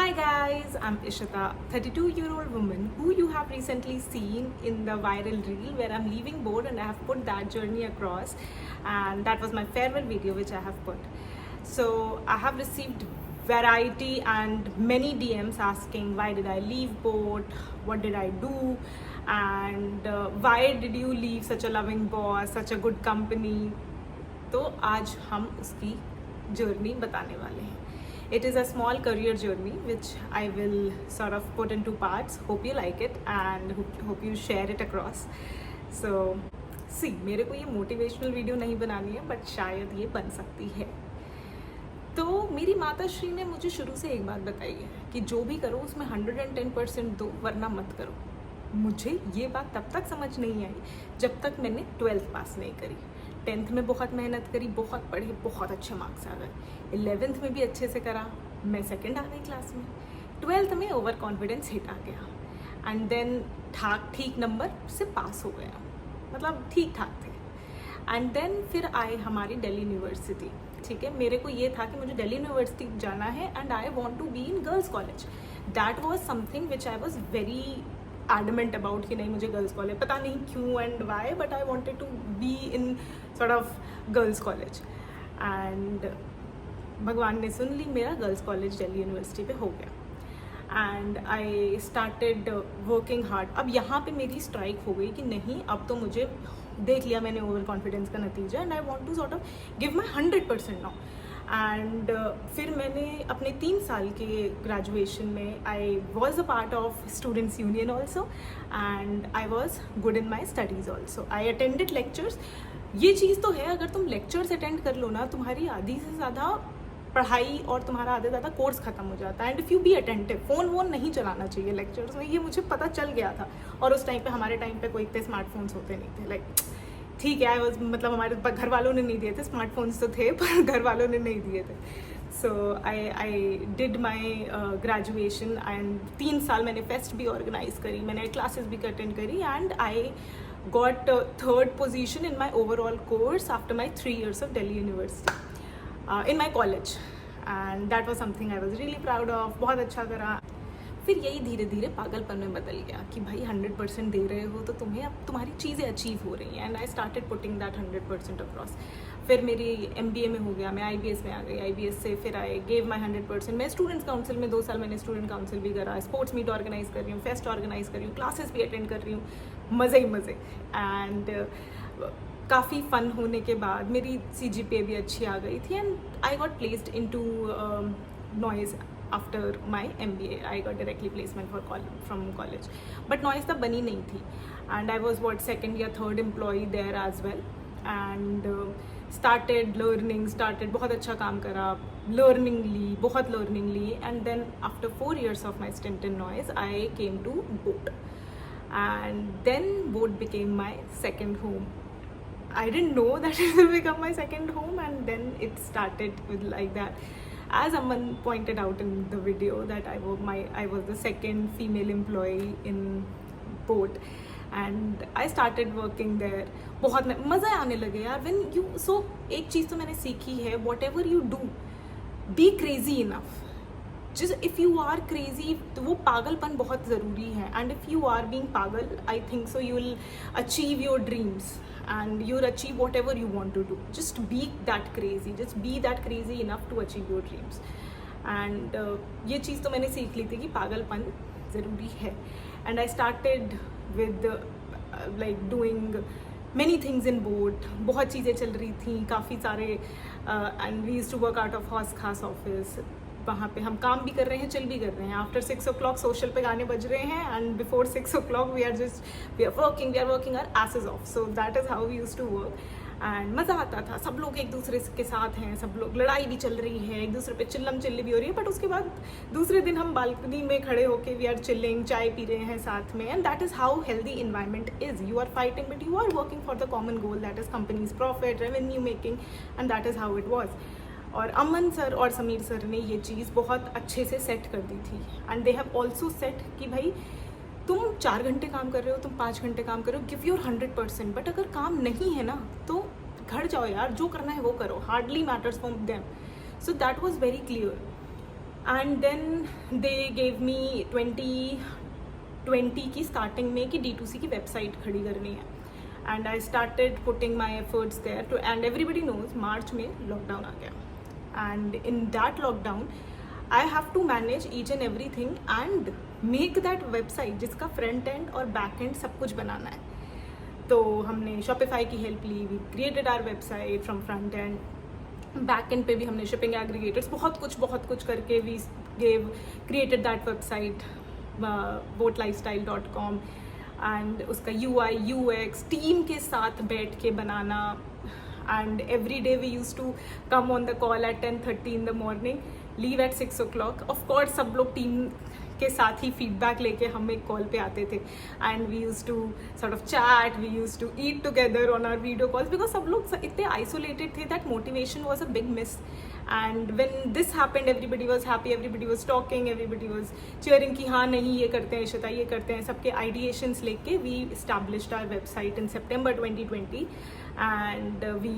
Hi guys, I'm Ishita, 32-year-old woman who you have recently seen in the viral reel where I'm leaving board and I have put that journey across, and that was my farewell video which I have put. So I have received variety and many DMs asking why did I leave board, what did I do, and why did you leave such a loving boss, such a good company. तो आज हम उसकी journey बताने वाले हैं. It is a small career journey which I will sort of put into parts. Hope you like it and hope you share it across. So see, मेरे को ये मोटिवेशनल वीडियो नहीं बनानी है बट शायद ये बन सकती है. तो मेरी माता श्री ने मुझे शुरू से एक बात बताई है कि जो भी करो उसमें 110% दो वरना मत करो. मुझे ये बात तब तक समझ नहीं आई जब तक मैंने 12th पास नहीं करी. 10th में बहुत मेहनत करी, बहुत पढ़े, बहुत अच्छे मार्क्स आ गए. 11th में भी अच्छे से करा, मैं सेकंड आ गई क्लास में. 12th में ओवर कॉन्फिडेंस हिट आ गया एंड देन ठीक नंबर से पास हो गया, मतलब ठीक ठाक थे. एंड देन फिर आए हमारी दिल्ली यूनिवर्सिटी. ठीक है, मेरे को ये था कि मुझे दिल्ली यूनिवर्सिटी जाना है and I want to be in girls college. That was something which I was very adamant about कि नहीं मुझे गर्ल्स कॉलेज, पता नहीं क्यों and why, but I wanted to be in sort of girls college. And भगवान ने सुन ली, मेरा girls college Delhi university पे हो गया and I started working hard. अब यहाँ पे मेरी स्ट्राइक हो गई कि नहीं, अब तो मुझे देख लिया मैंने ओवर कॉन्फिडेंस का नतीजा and I want to sort of give my 100% now. And फिर मैंने अपने 3 साल के ग्रेजुएशन में I was a part of students union also and I was good in my studies also. I attended lectures. ये चीज़ तो है, अगर तुम लेक्चर्स अटेंड कर लो ना, तुम्हारी आधी से ज़्यादा पढ़ाई और तुम्हारा आधे ज़्यादा कोर्स ख़त्म हो जाता है. And if you be attentive, phone वोन नहीं चलाना चाहिए लेक्चर्स में, ये मुझे पता चल गया था. और उस टाइम पे हमारे टाइम पे कोई इतने स्मार्टफोन्स होते नहीं थे. लाइक ठीक है, मतलब हमारे घर वालों ने नहीं दिए थे, स्मार्टफोन्स तो थे पर घर वालों ने नहीं दिए थे. So I did my graduation and 3 साल मैंने फेस्ट भी ऑर्गेनाइज करी, मैंने क्लासेस भी अटेंड करी and I got 3rd position in my overall course after my 3 years of Delhi university in my college. And that was something I was really proud of. बहुत अच्छा करा. फिर यही धीरे धीरे पागलपन में बदल गया कि भाई 100% दे रहे हो तो तुम्हें अब तुम्हारी चीज़ें अचीव हो रही हैं. And I started putting that 100% across. फिर मेरी MBA में हो गया, मैं IBS में आ गई. IBS से फिर आई गेव माई 100%. मैं स्टूडेंट्स काउंसिल में 2 साल मैंने स्टूडेंट काउंसिल भी करा, स्पोर्ट्स मीट ऑर्गेनाइज कर रही हूँ, फेस्ट ऑर्गेनाइज कर रही हूँ, क्लासेस भी अटेंड कर रही हूँ, मज़े ही मज़े. एंड काफ़ी फ़न होने के बाद मेरी CGPA भी अच्छी आ गई थी and I got placed in two noise. After my MBA, I got directly placement from college. But noise तब बनी नहीं थी and I was 2nd या 3rd employee there as well and started learning, बहुत अच्छा काम करा, बहुत learning Lee and then after 4 years of my stint in noise, I came to boat and then boat became my second home. I didn't know that it will become my second home and then it started with like that. As Aman pointed out in the video that I was the second female employee in boat and I started working there. बहुत मज़ा आने लगे यार. when you so एक चीज़ तो मैंने सीखी है, whatever you do, be crazy enough. just if you are crazy, तो वो पागलपन बहुत ज़रूरी है. and if you are being पागल, I think so you will achieve your dreams and you'll achieve whatever you want to do. Just be that crazy, just be that crazy enough to achieve your dreams. and ये चीज़ तो मैंने सीख ली थी कि पागलपन ज़रूरी है. and I started with like doing many things in boat. बहुत चीज़ें चल रही थी, काफ़ी सारे and we used to work out of हौस खास ऑफिस. वहाँ पे हम काम भी कर रहे हैं, चिल भी कर रहे हैं. आफ्टर 6 o'clock सोशल पे गाने बज रहे हैं and before 6 o'clock we are working our asses off. So that is how we used to work and मज़ा आता था. सब लोग एक दूसरे के साथ हैं, सब लोग, लड़ाई भी चल रही है, एक दूसरे पे चिल्लम चिल्ली भी हो रही है, बट उसके बाद दूसरे दिन हम बालकनी में खड़े होके वी आर चिल्लिंग, चाय पी रहे हैं साथ में. And that is how healthy environment is. You are fighting but you are working for the common goal, that is companies profit, revenue making and that is how it was. और Aman sir और Sameer sir ने ये चीज़ बहुत अच्छे से set कर दी थी and they have also set कि भाई तुम 4 घंटे काम कर रहे हो, तुम 5 घंटे काम कर रहे हो, गिव योर 100%. बट अगर काम नहीं है ना तो घर जाओ यार, जो करना है वो करो, hardly matters for them. So that was very clear. And then they gave me 2020 की स्टार्टिंग में कि D2C की वेबसाइट खड़ी करनी है, and I started putting my efforts there too, and everybody knows March में लॉकडाउन आ गया, and in that lockdown I have to manage each and every thing and make that website जिसका front end और back end सब कुछ बनाना है. तो हमने शॉपिफाई की हेल्प ली, we created our website from front end, back end पे भी हमने शिपिंग एग्रीगेटर्स बहुत कुछ करके we created that website boatlifestyle.com, and उसका UI UX टीम के साथ बैठ के बनाना, and every day we use to come on the call at 10:30 in the morning, leave at 6 o'clock. Of course सब लोग टीम के साथ ही फीडबैक लेके हम एक कॉल पे आते थे, and we use to sort of chat, we use to eat together on our video calls, because सब लोग इतने आइसोलेटेड थे that motivation was a big miss. And when this happened everybody was happy, everybody was talking, everybody was cheering कि हाँ नहीं ये करते हैं इशिता, ये करते हैं. सबके आइडिएशंस लेके we established our website in September 2020, and we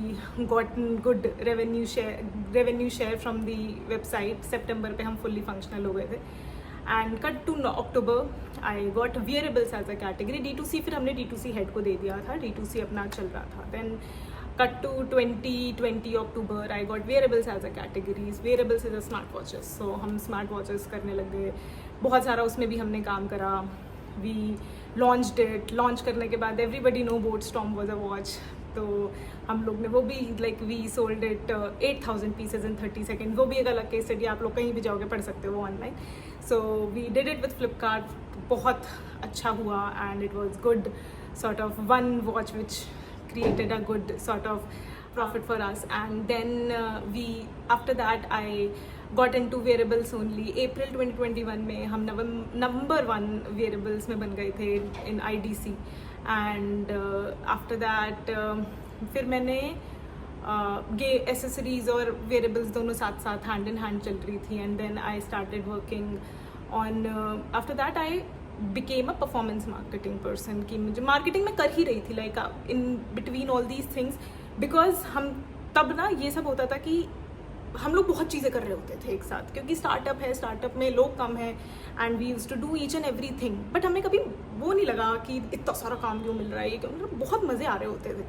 got good revenue share from the website. September पे हम fully functional हो गए थे, and cut to October I got wearables as a category. D2C फिर हमने D2C head को दे दिया था, D2C अपना चल रहा था. Then cut to 2020 October I got wearables as a category. Wearables is a smart watches, so हम smart watches करने लग गए. बहुत सारा उसमें भी हमने काम करा. We launched it. लॉन्च करने के बाद everybody know Boatstorm was a watch. तो हम लोग ने वो भी like we sold it 8,000 pieces in 30 seconds. वो भी एक अलग केस स्टडी, आप लोग कहीं भी जाओगे पढ़ सकते हो वो online. So we did it with Flipkart, बहुत अच्छा हुआ, and it was good sort of one watch which created a good sort of profit for us. And then we after that I got into wearables only. April 2021 में हम number 1 wearables में बन गए थे in IDC. And after that फिर मैंने ये accessories और वेरेबल्स दोनों साथ साथ हैंड इन हैंड चल रही थी. And then I started working on, after that I became a performance marketing person. कि मुझे मार्केटिंग में कर ही रही थी like in between all these things, because हम तब ना ये सब होता था कि हम लोग बहुत चीज़ें कर रहे होते थे एक साथ, क्योंकि स्टार्टअप है, स्टार्टअप में लोग कम हैं, and we use to do each and every thing. But हमें कभी वो नहीं लगा कि इतना सारा काम क्यों मिल रहा है, क्यों मतलब बहुत मज़े आ रहे होते थे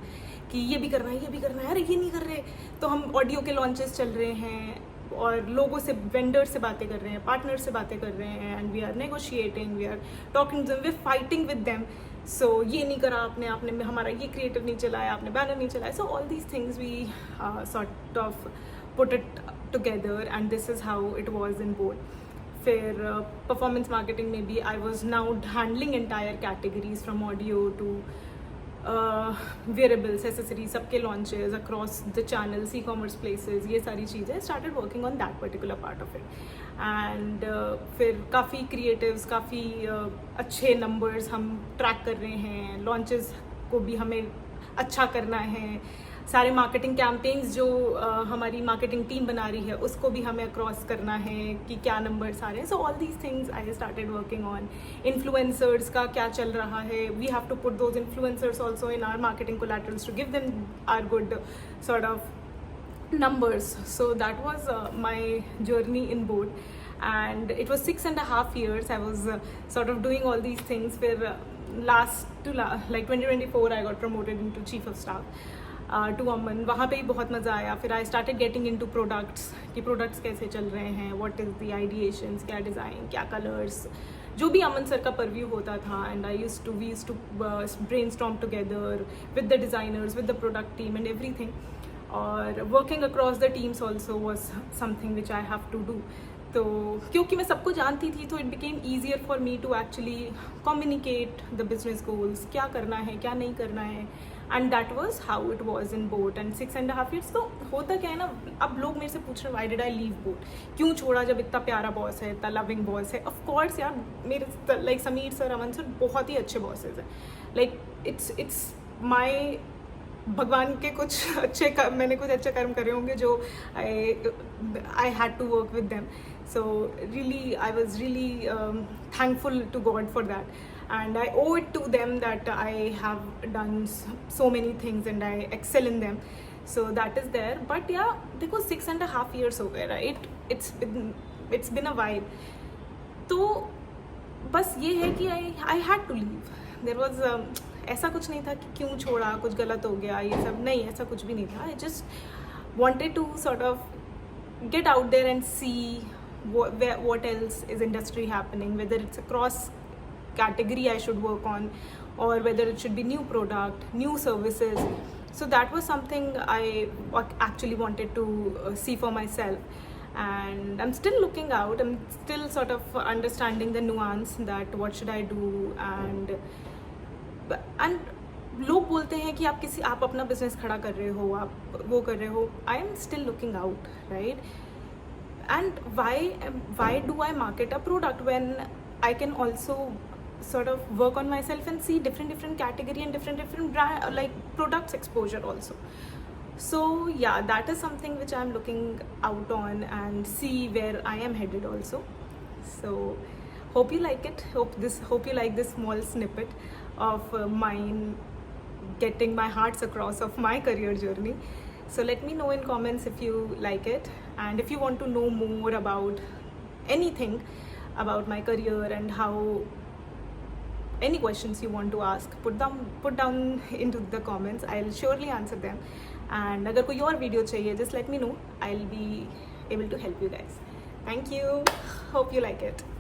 कि ये भी करना है, ये भी करना है, अरे ये नहीं कर रहे. तो हम ऑडियो के लॉन्चेस चल रहे हैं और लोगों से, वेंडर से बातें कर रहे हैं, पार्टनर से बातें कर रहे हैं, and we are negotiating, we are talking to them, we are fighting with them. So ये नहीं करा आपने, आपने हमारा ये क्रिएटिव नहीं चलाया, आपने बैनर नहीं चलाया. So all these things we sort of put it together, and this is how it was in both. फिर performance marketing में भी I was now handling entire categories from audio to wearables, accessories, सबके launches across the channels, e-commerce places, ये सारी चीज़ें. started working on that particular part of it. and फिर काफ़ी creatives, काफ़ी अच्छे numbers हम track कर रहे हैं. launches को भी हमें अच्छा करना है. सारे मार्केटिंग कैंपेन्स जो हमारी मार्केटिंग टीम बना रही है उसको भी हमें क्रॉस करना है कि क्या नंबर्स आ रहे हैं. So all these things I started working on. Influencers का क्या चल रहा है, we have to put those influencers also in our marketing collaterals to give them are good sort of numbers. So that was my journey in board, and it was 6.5 years I was sort of doing all these things. फिर like 2024 I got promoted into chief of staff to अमन. वहाँ पे ही बहुत मज़ा आया. फिर I started getting into products, कि products कैसे चल रहे हैं, व्हाट इज़ द आइडिएशंस, क्या डिज़ाइन, क्या कलर्स, जो भी अमन सर का परव्यू होता था. And we used to brainstorm together with the designers, with the product team and everything. और working across the teams also was something which I have to do. तो क्योंकि मैं सबको जानती थी तो it became easier for me to actually communicate the business goals, क्या करना है, क्या नहीं करना है. And that was how it was in boAt. And 6.5 years. तो होता क्या है ना, अब लोग मेरे से पूछ रहे why did I leave boat, क्यों छोड़ा जब इतना प्यारा बॉस है, इतना लविंग बॉस है. ऑफकोर्स यार, मेरे लाइक समीर सर, अमन सर बहुत ही अच्छे बॉसेज हैं. लाइक इट्स माई भगवान के कुछ अच्छे मैंने कुछ अच्छे कर्म करे होंगे जो I had to work with them. So really I was really thankful to God for that. And I owe it to them that I have done so many things and I excel in them. So that is there. But yeah, देखो 6.5 years हो गए, right? It's been it's been a while. तो बस ये है कि I had to leave. There was ऐसा कुछ नहीं था कि क्यों छोड़ा, कुछ गलत हो गया, ये सब नहीं, ऐसा कुछ भी नहीं था. I just wanted to sort of get out there and see what else is industry happening, whether it's a cross category I should work on, or whether it should be new product, new services. So that was something I actually wanted to see for myself. And I'm still looking out, I'm still sort of understanding the nuance that what should I do. And लोग बोलते हैं कि आप अपना business खड़ा कर रहे हो, आप वो कर रहे हो. I am still looking out, right? And why do I market a product when I can also sort of work on myself and see different category and different brand, like products exposure also. So yeah, that is something which I'm looking out on and see where I am headed also. So hope you like it. Hope you like this small snippet of mine getting my hearts across of my career journey. So let me know in comments if you like it, and if you want to know more about anything about my career and how, any questions you want to ask, put down into the comments. I'll surely answer them. And agar koi aur video chahiye, just let me know. I'll be able to help you guys. Thank you. Hope you like it.